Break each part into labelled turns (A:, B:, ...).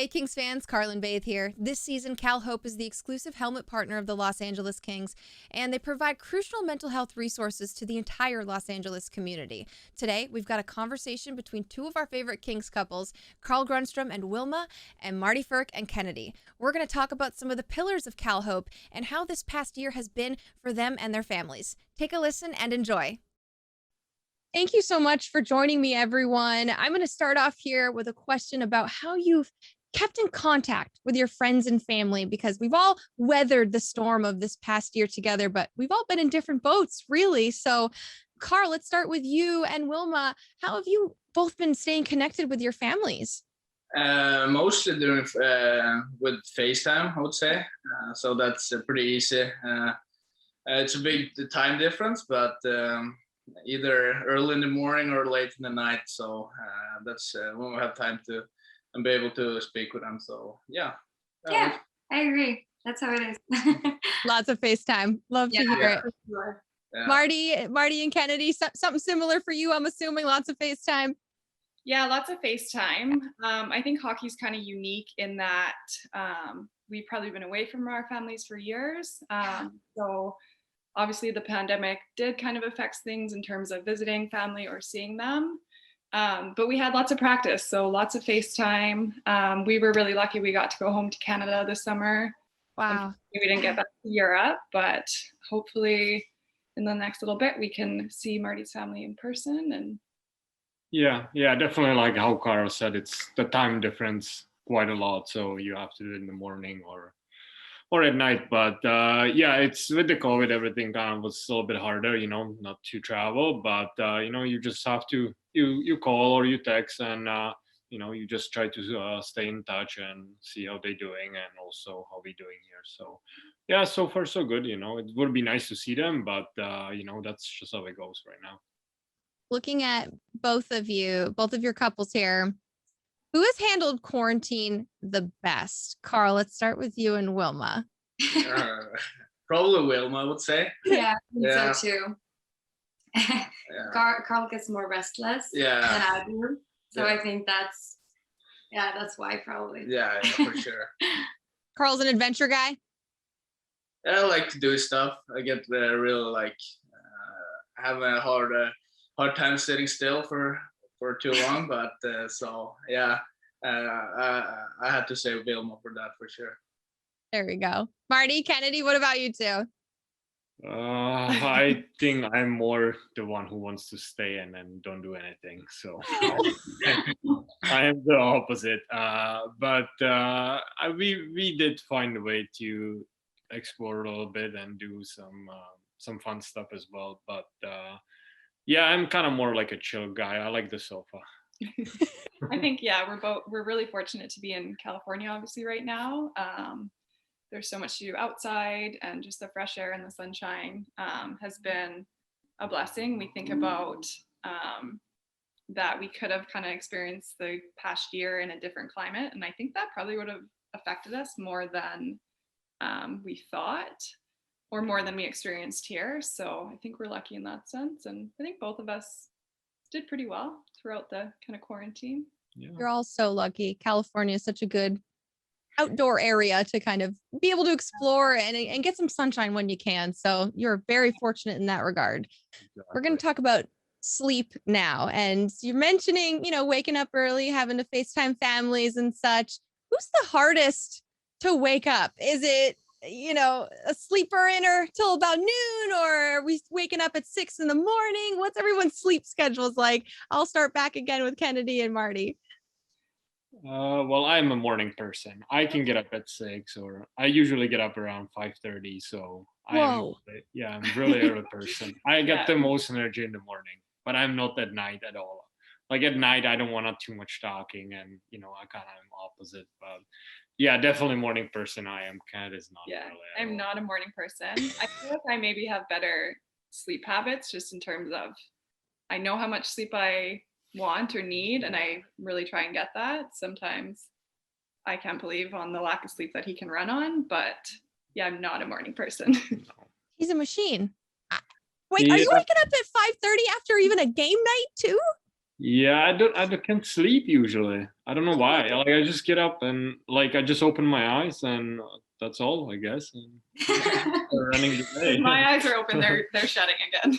A: Hey Kings fans, Carrlyn Bathe here. This season, CalHope is the exclusive helmet partner of the Los Angeles Kings, and they provide crucial mental health resources to the entire Los Angeles community. Today, we've got a conversation between two of our favorite Kings couples, Carrlyn Grundstrom and Wilma, and Marty Frks and Kennedy. We're going to talk about some of the pillars of CalHope and how this past year has been for them and their families. Take a listen and enjoy. Thank you so much for joining me, everyone. I'm going to start off here with a question about how you've kept in contact with your friends and family, because we've all weathered the storm of this past year together, but we've all been in different boats, really. So, Carl, let's start with you and Wilma. How have you both been staying connected with your families?
B: Mostly doing with FaceTime, I would say. So that's pretty easy. It's a big time difference, but either early in the morning or late in the night. So that's when we have time to and be able to speak with them. So yeah.
C: Yeah, I agree. That's how it is.
A: Lots of FaceTime. Love to hear it.
C: Sure.
B: Yeah.
A: Marty and Kennedy, something similar for you, I'm assuming. Lots of FaceTime.
D: Yeah, lots of FaceTime. I think hockey's kind of unique in that we've probably been away from our families for years. So obviously the pandemic did kind of affect things in terms of visiting family or seeing them. But we had lots of practice, so lots of FaceTime. We were really lucky we got to go home to Canada this summer.
A: Wow.
D: We didn't get back to Europe, but hopefully in the next little bit we can see Marty's family in person. And
E: yeah, definitely, like how Carl said, it's the time difference quite a lot, so you have to do it in the morning or at night. But yeah, it's with the COVID, everything kind of was a little bit harder, not to travel, but you just have to you call or you text, and you just try to stay in touch and see how they're doing and also how we're doing here. So yeah, so far so good. It would be nice to see them, but that's just how it goes right now.
A: Looking at both of your couples here, who has handled quarantine the best? Carl, let's start with you and Wilma.
B: Probably Wilma, I would say.
C: Yeah, I think
B: Yeah.
C: so too.
B: Yeah.
C: Carl gets more restless
B: Yeah.
C: than I do. So
B: Yeah.
C: I think that's why probably.
B: Yeah, for sure.
A: Carl's an adventure guy.
B: I like to do stuff. I get real having a hard time sitting still for too long. But so yeah, I had to say Wilma for that for sure.
A: There we go. Marty, Kennedy, what about you two?
E: I think I'm more the one who wants to stay and then don't do anything. So I am the opposite. But we did find a way to explore a little bit and do some fun stuff as well. But yeah, I'm kind of more like a chill guy. I like the sofa.
D: I think we're really fortunate to be in California, obviously, right now. There's so much to do outside, and just the fresh air and the sunshine has been a blessing. We think about that we could have kind of experienced the past year in a different climate, and I think that probably would have affected us more than we thought, or more than we experienced here. So I think we're lucky in that sense, and I think both of us did pretty well throughout the kind of quarantine.
E: Yeah.
A: You're all so lucky. California is such a good outdoor area to kind of be able to explore and get some sunshine when you can. So you're very fortunate in that regard.
E: Exactly.
A: We're going to talk about sleep now. And you're mentioning, waking up early, having to FaceTime families and such. Who's the hardest to wake up? Is it, a sleeper inner till about noon, or are we waking up at 6 a.m? What's everyone's sleep schedules like? I'll start back again with Kennedy and Marty.
E: Well, I'm a morning person. I can get up at 6, or I usually get up around 5:30. So I'm a really early person. I get the most energy in the morning, but I'm not at night at all. Like at night, I don't want too much talking, and I kind of am opposite. But yeah, definitely morning person. I am. Kat is not.
D: Yeah,
E: really
D: I'm not a morning person. I feel like I maybe have better sleep habits, just in terms of I know how much sleep I want or need, and I really try and get that. Sometimes I can't believe on the lack of sleep that he can run on, but yeah, I'm not a morning person.
A: He's a machine. Wait, are you waking up at 5:30 after even a game night too?
E: Yeah, I can't sleep usually. I don't know why. Like I just get up and like I just open my eyes and that's all, I guess. And start running the day.
D: My eyes are open, they're shutting again.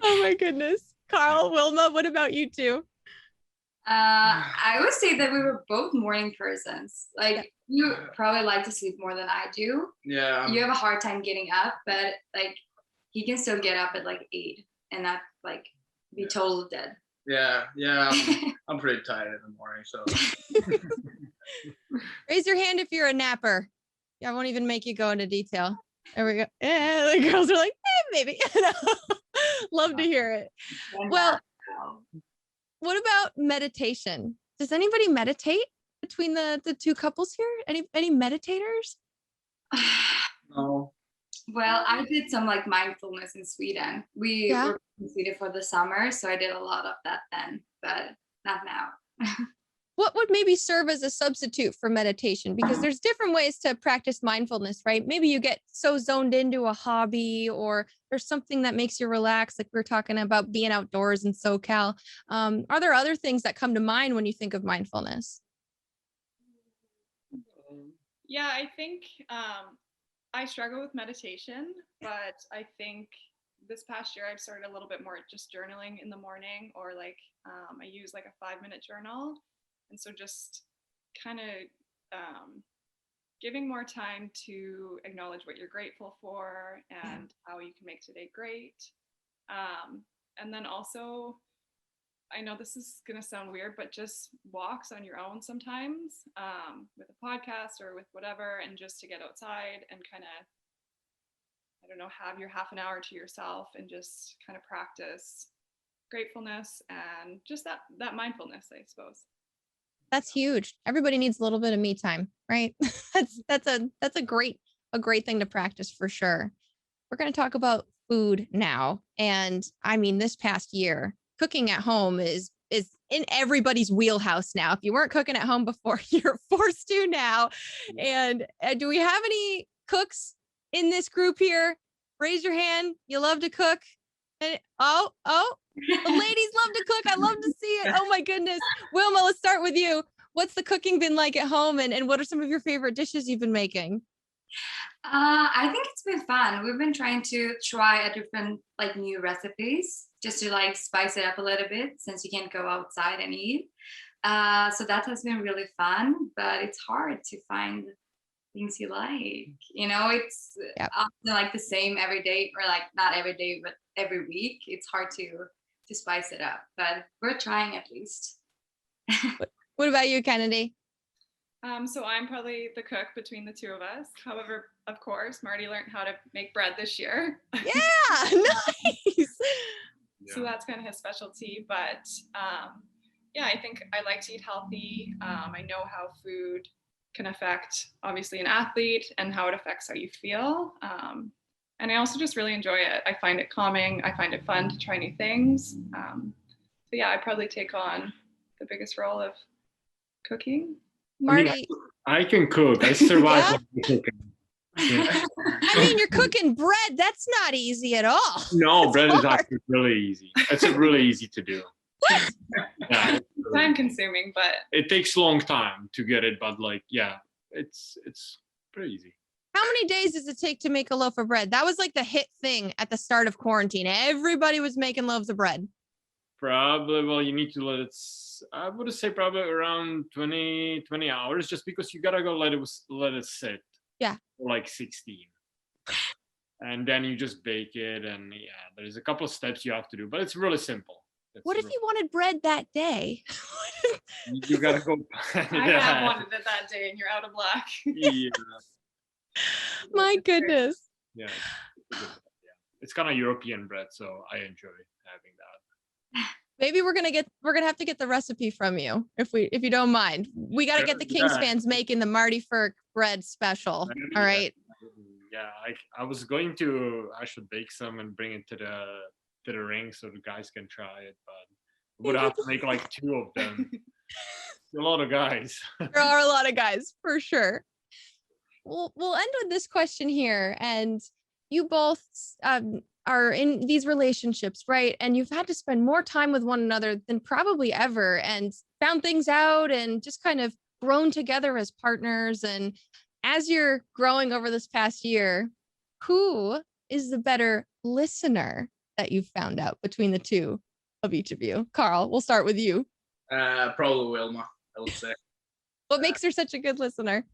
A: Oh my goodness. Carl, Wilma, what about you two?
C: I would say that we were both morning persons. Like you probably like to sleep more than I do.
B: Yeah.
C: You have a hard time getting up, but like he can still get up at like 8 and not like be totally dead.
B: Yeah. I'm pretty tired in the morning, so.
A: Raise your hand if you're a napper. I won't even make you go into detail. There we go. Yeah, the girls are like, maybe. Love to hear it. Well, what about meditation? Does anybody meditate between the two couples here? Any meditators?
B: No.
C: Well, I did some like mindfulness in Sweden. We were in Sweden for the summer, so I did a lot of that then, but not now.
A: What would maybe serve as a substitute for meditation? Because there's different ways to practice mindfulness, right? Maybe you get so zoned into a hobby or there's something that makes you relax. Like we were talking about being outdoors in SoCal. Are there other things that come to mind when you think of mindfulness?
D: Yeah, I think I struggle with meditation, but I think this past year I've started a little bit more just journaling in the morning, or like I use like a 5-minute journal. And so just kind of giving more time to acknowledge what you're grateful for and how you can make today great. And then also, I know this is going to sound weird, but just walks on your own sometimes with a podcast or with whatever, and just to get outside and kind of, I don't know, have your half an hour to yourself and just kind of practice gratefulness and just that mindfulness, I suppose.
A: That's huge. Everybody needs a little bit of me time, right? that's a great thing to practice for sure. We're going to talk about food now. And I mean, this past year, cooking at home is in everybody's wheelhouse now. If you weren't cooking at home before, you're forced to now. And do we have any cooks in this group here? Raise your hand. You love to cook. And oh, the ladies love to cook. I love to see it. Oh my goodness. Wilma, let's start with you. What's the cooking been like at home, and what are some of your favorite dishes you've been making?
C: I think it's been fun. We've been trying to try a different like new recipes just to like spice it up a little bit since you can't go outside and eat. So that has been really fun, but it's hard to find things you like. You know, it's often like the same every day, or like not every day, but every week. It's hard to spice it up, but we're trying at least.
A: What about you, Kennedy?
D: So I'm probably the cook between the two of us. However, of course, Marty learned how to make bread this year.
A: Yeah, nice.
D: So that's kind of his specialty. But yeah, I think I like to eat healthy. I know how food can affect, obviously, an athlete and how it affects how you feel. And I also just really enjoy it. I find it calming. I find it fun to try new things. So yeah, I probably take on the biggest role of cooking.
A: Marty,
E: I can cook. I survive on cooking. Yeah.
A: I mean, you're cooking bread. That's not easy at all.
E: No, bread is actually really easy. It's really easy to do. Yeah,
D: it's time consuming, but
E: it takes a long time to get it. But like, yeah, it's pretty easy.
A: How many days does it take to make a loaf of bread? That was like the hit thing at the start of quarantine. Everybody was making loaves of bread.
E: Probably, well, you need to let it, I would say probably around 20 hours, just because you gotta go let it sit.
A: Yeah.
E: For like 16. And then you just bake it, and yeah, there's a couple of steps you have to do, but it's really simple.
A: What if you wanted bread that day?
E: You gotta go.
D: I have wanted it that day, and you're out of luck.
E: Yeah.
A: My goodness.
E: Yeah. It's kind of European bread, so I enjoy having that.
A: Maybe we're gonna have to get the recipe from you if you don't mind. We gotta get the Kings fans making the Marty Frk bread special. All right.
E: Yeah, I was going to actually bake some and bring it to the ring so the guys can try it, but would have to make like 2 of them. A lot of guys.
A: There are a lot of guys for sure. We'll end with this question here, and you both are in these relationships, right? And you've had to spend more time with one another than probably ever and found things out and just kind of grown together as partners. And as you're growing over this past year, who is the better listener that you've found out between the two of each of you? Carl, we'll start with you.
B: Probably Wilma, I would say.
A: What makes her such a good listener?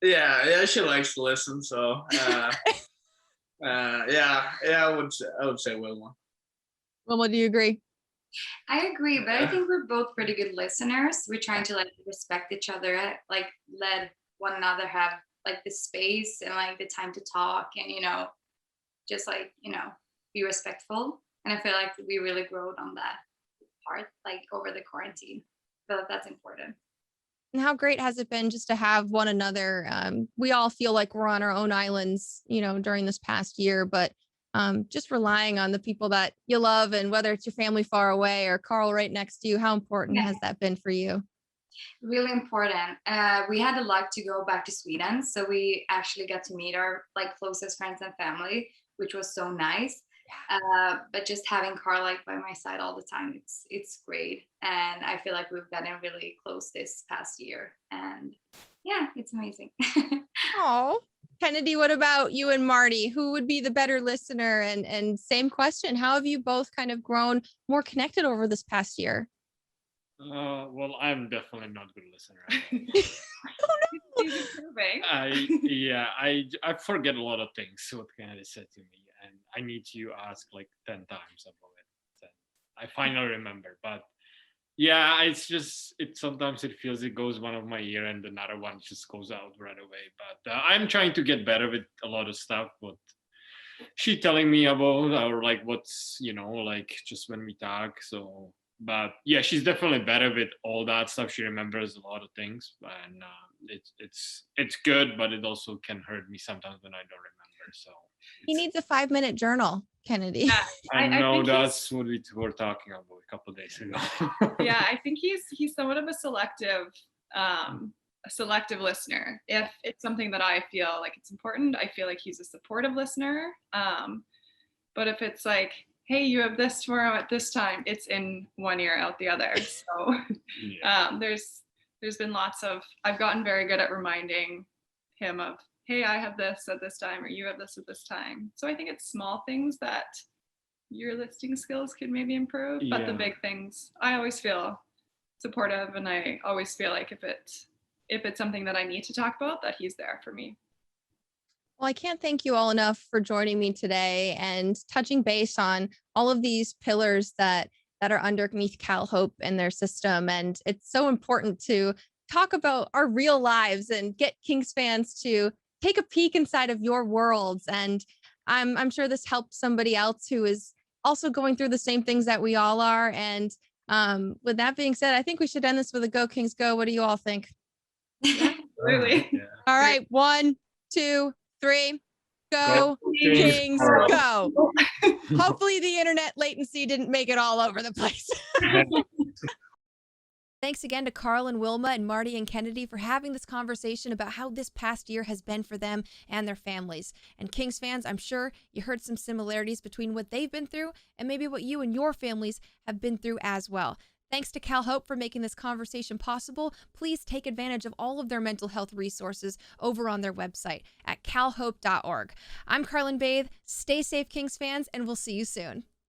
B: Yeah, she likes to listen. So, yeah, I would say Wilma.
A: Wilma, do you agree?
C: I agree, but I think we're both pretty good listeners. We're trying to like respect each other, like let one another have like the space and like the time to talk, and just like be respectful. And I feel like we really growed on that part, like over the quarantine. I feel like that's important.
A: And how great has it been just to have one another? We all feel like we're on our own islands, during this past year, but just relying on the people that you love, and whether it's your family far away or Carl right next to you, how important has that been for you?
C: Really important. We had the luck to go back to Sweden, so we actually got to meet our like closest friends and family, which was so nice. But just having Carl like by my side all the time, it's great, and I feel like we've gotten really close this past year, and yeah, it's amazing.
A: Oh, Kennedy, what about you and Marty? Who would be the better listener? And same question, how have you both kind of grown more connected over this past year?
E: Well, I'm definitely not a good listener.
D: He's improving.
E: I forget a lot of things what Kennedy said to me, and I need to ask like 10 times about it. Then I finally remember. But yeah, sometimes it feels it goes one of my ear and another one just goes out right away. But I'm trying to get better with a lot of stuff. What she telling me about, or like what's like just when we talk. So. But yeah, she's definitely better with all that stuff. She remembers a lot of things, and it's good, but it also can hurt me sometimes when I don't remember. So
A: He needs a 5-minute journal, Kennedy.
D: Yeah,
E: I know
D: think
E: that's what we were talking about a couple of days ago.
D: Yeah, I think he's somewhat of a selective listener. If it's something that I feel like it's important, I feel like he's a supportive listener. But if it's like, hey, you have this tomorrow at this time, it's in one ear out the other. So there's been I've gotten very good at reminding him of, hey, I have this at this time, or you have this at this time. So I think it's small things that your listening skills could maybe improve, but the big things, I always feel supportive, and I always feel like if it's something that I need to talk about, that he's there for me.
A: Well, I can't thank you all enough for joining me today and touching base on all of these pillars that are underneath CalHope and their system. And it's so important to talk about our real lives and get Kings fans to take a peek inside of your worlds. And I'm sure this helped somebody else who is also going through the same things that we all are. And with that being said, I think we should end this with a Go Kings Go. What do you all think?
D: Absolutely.
E: Yeah.
A: All right. 1, 2, 3. Go Kings go. Hopefully the internet latency didn't make it all over the place. Thanks again to Carl and Wilma and Marty and Kennedy for having this conversation about how this past year has been for them and their families. And Kings fans, I'm sure you heard some similarities between what they've been through and maybe what you and your families have been through as well. Thanks to CalHope for making this conversation possible. Please take advantage of all of their mental health resources over on their website at calhope.org. I'm Carrlyn Bathe. Stay safe, Kings fans, and we'll see you soon.